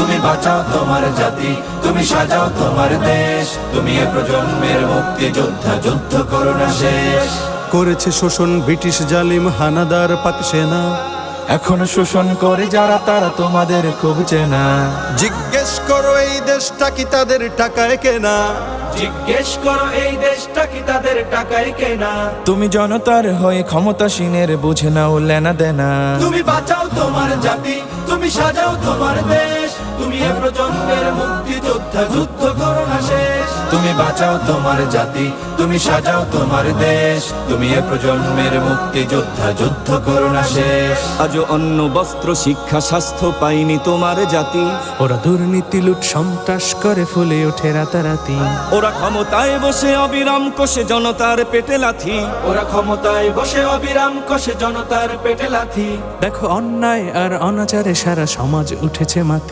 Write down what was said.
তুমি বাঁচাও তোমার জাতি, তুমি সাজাও তোমার দেশ। তুমি এ প্রজন্মের মুক্তি যোদ্ধা, যুদ্ধ করো না শেষ। করেছে শোষণ ব্রিটিশ জালিম হানাদার পাক সেনা, এখনো শোষণ করে যারা তারা তোমাদের খুব চেনা। জিজ্ঞেস করো এই দেশটা কি তাদের টাকায় কেনা? জিজ্ঞেস করো এই দেশটা কি তাদের টাকায় কেনা? তুমি জনতার হয়ে ক্ষমতাসীনের বুঝে নাও লেনা দেনা। তুমি বাঁচাও তোমার জাতি, তুমি সাজাও তোমার দেশ। তুমি এ প্রজন্মের মুক্তি যোদ্ধা, যুদ্ধ করো না শেষ। তুমি বাঁচাও তোমার জাতি, তুমি সাজাও তোমার দেশ। তুমি এ প্রজন্মের মুক্তি যোদ্ধা, যুদ্ধ করো না শেষ। আজও অন্ন বস্ত্র শিক্ষা স্বাস্থ্য পাইনি তোমার জাতি। ওরা দুর্নীতি লুট সন্ত্রাস করে ফুলে ওঠে রাতারাতি। ওরা ক্ষমতায় বসে অবিরাম কষে জনতার পেটে লাথি। ওরা ক্ষমতায় বসে অবিরাম কষে জনতার পেটে লাথি। দেখো অন্যায় আর অনাচারে সারা সমাজ উঠেছে মাথা।